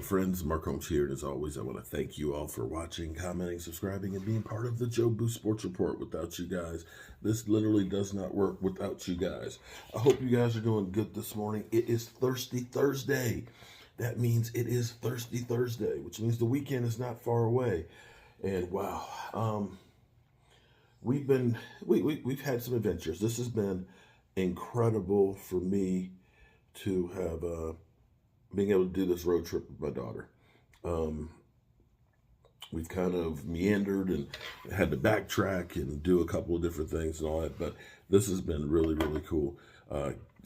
friends, Mark Holmes here, and as always, I want to thank you all for watching, commenting, subscribing, and being part of the Jobu Sports Report. Without you guys, this literally does not work without you guys. I hope you guys are doing good this morning. It is Thirsty Thursday. That means it is Thirsty Thursday, which means the weekend is not far away. And wow, we've had some adventures. This has been incredible for me to have being able to do this road trip with my daughter. We've kind of meandered and had to backtrack and do a couple of different things and all that, but this has been really, really cool.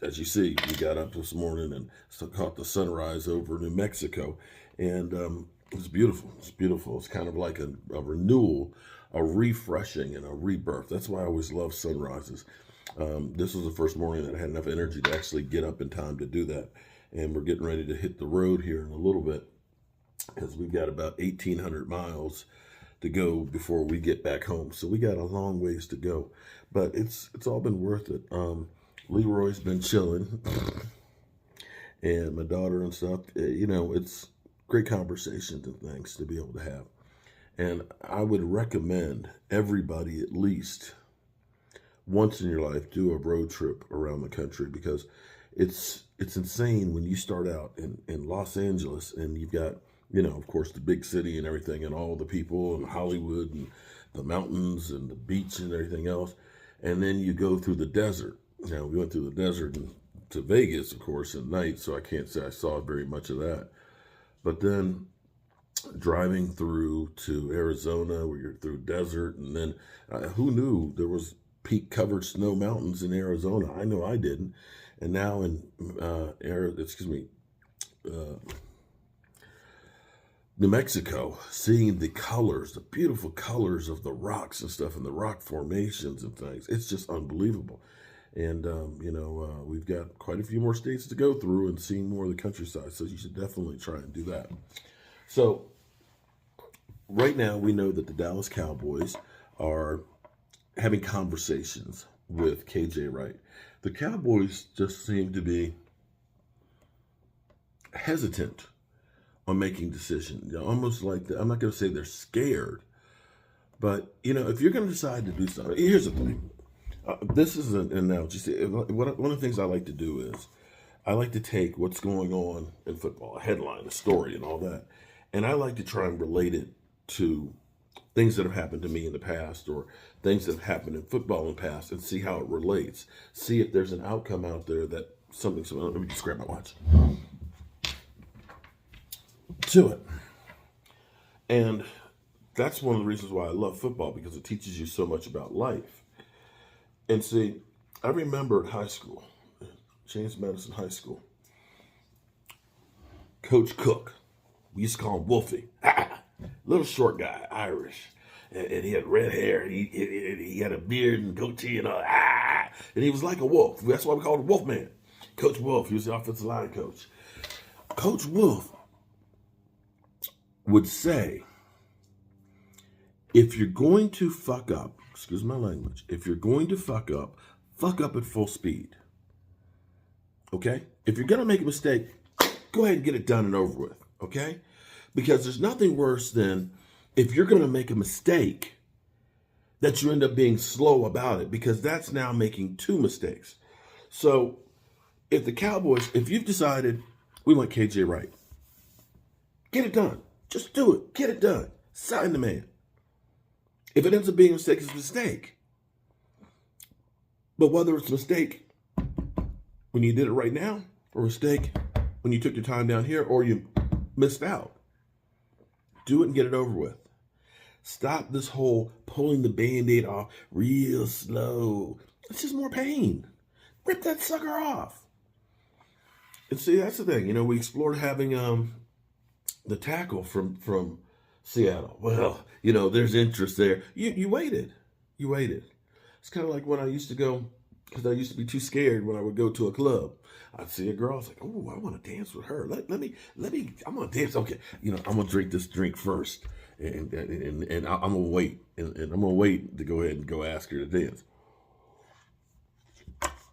As you see, we got up this morning and caught the sunrise over New Mexico, and it's beautiful. It's beautiful. It's kind of like a renewal, a refreshing, and a rebirth. That's why I always love sunrises. This was the first morning that I had enough energy to actually get up in time to do that. And we're getting ready to hit the road here in a little bit because we've got about 1,800 miles to go before we get back home. So we got a long ways to go, but it's all been worth it. Leroy's been chilling and my daughter and stuff, it's great conversations and things to be able to have. And I would recommend everybody at least once in your life do a road trip around the country, because it's insane when you start out in Los Angeles and you've got, of course, the big city and everything and all the people and Hollywood and the mountains and the beach and everything else. And then you go through the desert. Now, we went through the desert and to Vegas, of course, at night, so I can't say I saw very much of that. But then driving through to Arizona where you're through desert, and then who knew there was peak-covered snow mountains in Arizona? I know I didn't. And now in New Mexico, seeing the colors, the beautiful colors of the rocks and stuff and the rock formations and things, it's just unbelievable. And, we've got quite a few more states to go through and seeing more of the countryside. So you should definitely try and do that. So right now we know that the Dallas Cowboys are having conversations with KJ Wright. The Cowboys just seem to be hesitant on making decisions. Almost like I'm not going to say they're scared, but if you're going to decide to do something, here's the thing. This is an analogy. See, one of the things I like to do is I like to take what's going on in football, a headline, a story, and all that, and I like to try and relate it to things that have happened to me in the past or things that have happened in football in the past, and see how it relates. See if there's an outcome out there that something's. Let me just grab my watch. To it. And that's one of the reasons why I love football, because it teaches you so much about life. And see, I remember at high school, James Madison High School, Coach Cook, we used to call him Wolfie. Little short guy, Irish, and he had red hair. He had a beard and goatee and all. And he was like a wolf. That's why we called him Wolfman. Coach Wolf. He was the offensive line coach. Coach Wolf would say, if you're going to fuck up, excuse my language, if you're going to fuck up at full speed. Okay? If you're going to make a mistake, go ahead and get it done and over with. Okay? Because there's nothing worse than if you're going to make a mistake that you end up being slow about it, because that's now making two mistakes. So if the Cowboys, if you've decided we want KJ Wright, get it done. Just do it. Get it done. Sign the man. If it ends up being a mistake, it's a mistake. But whether it's a mistake when you did it right now, or a mistake when you took your time down here, or you missed out, do it and get it over with. Stop this whole pulling the Band-Aid off real slow. It's just more pain. Rip that sucker off. And see, that's the thing. We explored having the tackle from Seattle. Well, there's interest there. You waited. You waited. It's kind of like when I used to go, because I used to be too scared when I would go to a club. I'd see a girl, I was like, oh, I want to dance with her. Let me, I'm going to dance. Okay, I'm going to drink this drink first. And I'm going to wait. And I'm going to wait to go ahead and go ask her to dance.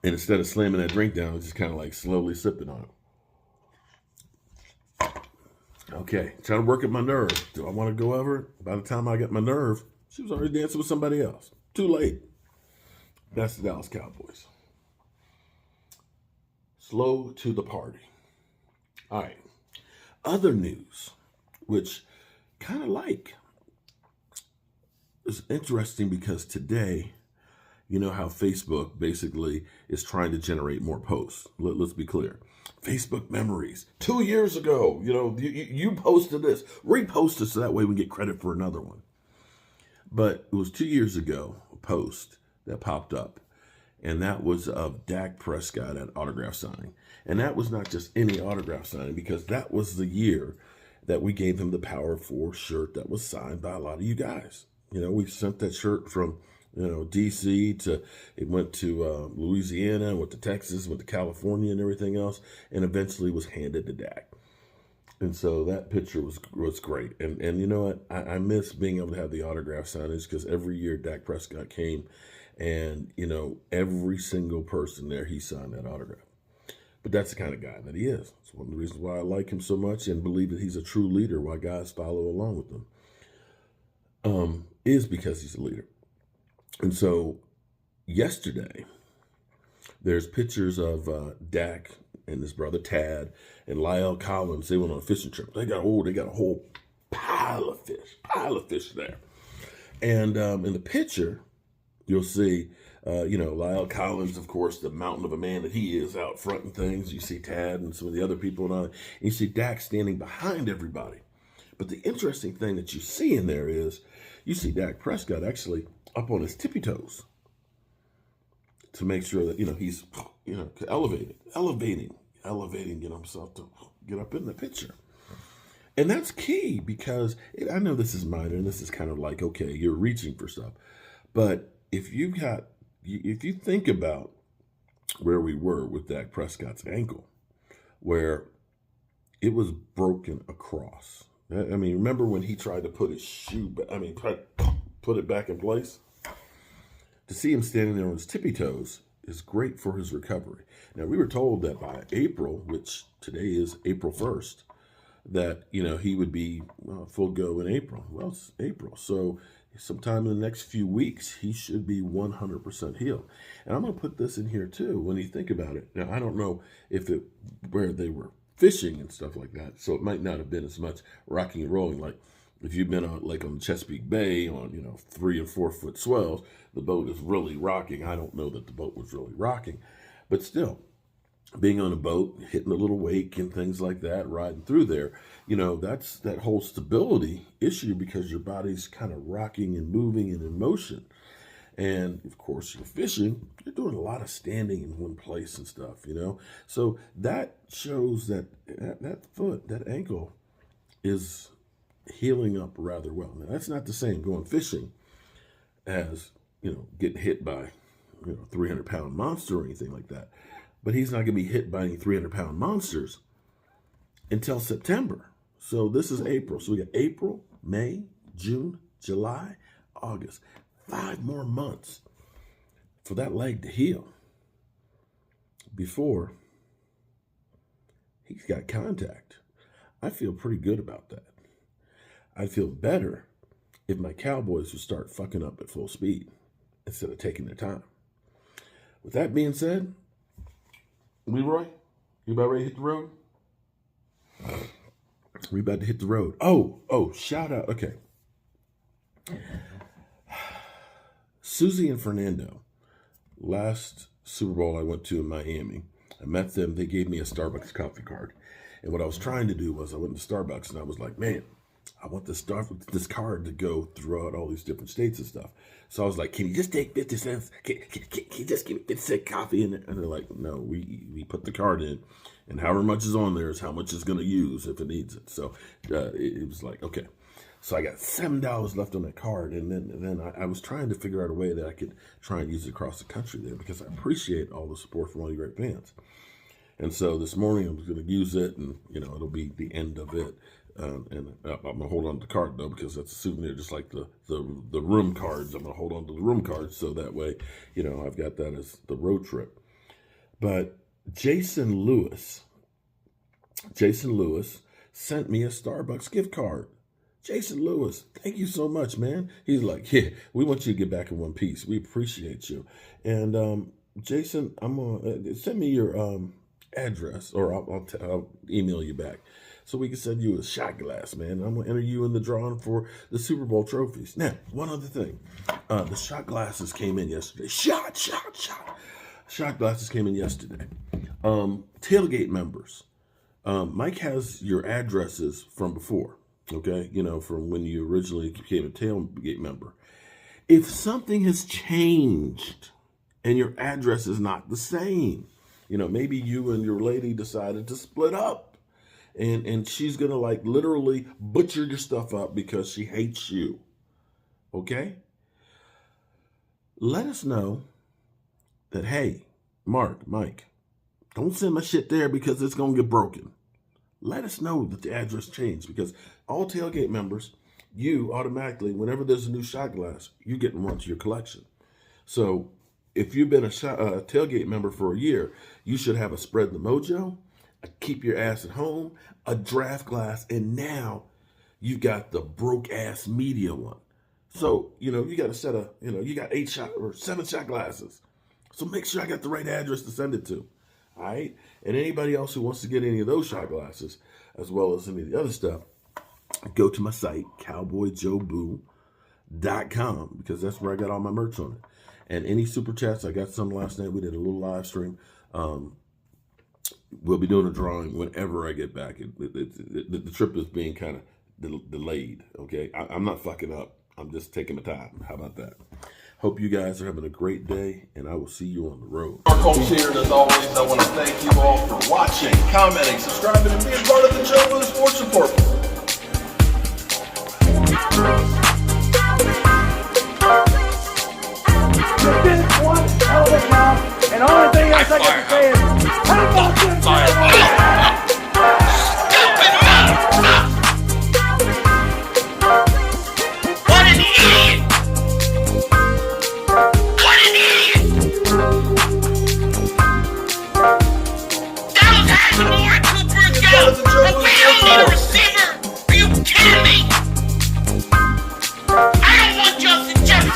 And instead of slamming that drink down, I was just kind of like slowly sipping on it. Okay, trying to work at my nerve. Do I want to go over? By the time I got my nerve, she was already dancing with somebody else. Too late. That's the Dallas Cowboys. Slow to the party. All right. Other news, which kind of is interesting because today, you know how Facebook basically is trying to generate more posts. Let's be clear. Facebook memories. 2 years ago, you posted this. Repost it so that way we get credit for another one. But it was 2 years ago, a post that popped up. And that was of Dak Prescott at autograph signing. And that was not just any autograph signing, because that was the year that we gave him the Power 4 shirt that was signed by a lot of you guys. We sent that shirt from, D.C. it went to Louisiana, went to Texas, went to California and everything else, and eventually was handed to Dak. And so that picture was great. And you know what? I miss being able to have the autograph signings, because every year Dak Prescott came, and, every single person there, he signed that autograph. But that's the kind of guy that he is. It's one of the reasons why I like him so much and believe that he's a true leader, why guys follow along with him, is because he's a leader. And so yesterday, there's pictures of Dak and his brother Tad and Lyle Collins. They went on a fishing trip. They got a whole pile of fish there. And in the picture, you'll see, Lyle Collins, of course, the mountain of a man that he is, out front and things. You see Tad and some of the other people and all. And you see Dak standing behind everybody. But the interesting thing that you see in there is you see Dak Prescott actually up on his tippy toes to make sure that, he's, elevating himself to get up in the picture. And that's key, because I know this is minor and this is kind of like, okay, you're reaching for stuff. But if you think about where we were with Dak Prescott's ankle, where it was broken across. I mean, remember when he tried to put his tried to put it back in place? To see him standing there on his tippy toes is great for his recovery. Now, we were told that by April, which today is April 1st, that, he would be full go in April. Well, it's April. So sometime in the next few weeks, he should be 100% healed. And I'm going to put this in here too, when you think about it. Now, I don't know where they were fishing and stuff like that, so it might not have been as much rocking and rolling. Like if you've been on the Chesapeake Bay on 3 and 4 foot swells, the boat is really rocking. I don't know that the boat was really rocking, but still, being on a boat, hitting a little wake and things like that, riding through there, that's that whole stability issue, because your body's kind of rocking and moving and in motion. And of course, you're fishing, you're doing a lot of standing in one place and stuff, So that shows that that ankle is healing up rather well. Now, that's not the same going fishing as, getting hit by, 300-pound monster or anything like that. But he's not going to be hit by any 300-pound monsters until September. So this is April. So we got April, May, June, July, August. 5 more months for that leg to heal before he's got contact. I feel pretty good about that. I'd feel better if my Cowboys would start fucking up at full speed instead of taking their time. With that being said, Leroy, you about ready to hit the road? We about to hit the road. Oh, shout out. Okay. Susie and Fernando, last Super Bowl I went to in Miami, I met them. They gave me a Starbucks coffee card. And what I was trying to do was I went to Starbucks and I was like, man, I want this card to go throughout all these different states and stuff. So I was like, can you just take 50 cents? Can you just give me 50 cent coffee in it? And they're like, no, we put the card in, and however much is on there is how much it's going to use if it needs it. So it was like, okay. So I got $7 left on that card, and then I was trying to figure out a way that I could try and use it across the country there, because I appreciate all the support from all you great fans. And so this morning I was going to use it, and it'll be the end of it. And I'm going to hold on to the card, though, because that's a souvenir, just like the room cards. I'm going to hold on to the room cards, so that way, I've got that as the road trip. But Jason Lewis sent me a Starbucks gift card. Jason Lewis, thank you so much, man. He's like, yeah, we want you to get back in one piece. We appreciate you. And Jason, I'm gonna send me your address, or I'll email you back, so we can send you a shot glass, man. I'm gonna enter you in the drawing for the Super Bowl trophies. Now, one other thing, the shot glasses came in yesterday. Shot glasses came in yesterday. Tailgate members. Mike has your addresses from before. Okay, from when you originally became a tailgate member. If something has changed and your address is not the same, maybe you and your lady decided to split up, and she's gonna literally butcher your stuff up because she hates you. Okay? Let us know that, hey, Mike, don't send my shit there because it's gonna get broken. Let us know that the address changed, because all tailgate members, you automatically, whenever there's a new shot glass, you get one to your collection. So if you've been a tailgate member for a year, you should have a Spread the Mojo, a Keep Your Ass at Home, a draft glass, and now you got the broke ass media one. So, you got a set of, you got 8 shot or 7 shot glasses. So make sure I got the right address to send it to. All right? And anybody else who wants to get any of those shot glasses, as well as any of the other stuff, go to my site, cowboyjobu.com, because that's where I got all my merch on it. And any super chats, I got some last night. We did a little live stream. We'll be doing a drawing whenever I get back. The trip is being kind of delayed, okay? I'm not fucking up. I'm just taking my time. How about that? Hope you guys are having a great day, and I will see you on the road. Holmes here, and as always, I want to thank you all for watching, commenting, subscribing, and being part of the Jobu Sports Report. You did one hell of a job, and the only thing else I got to say is, how about this?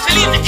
Leave the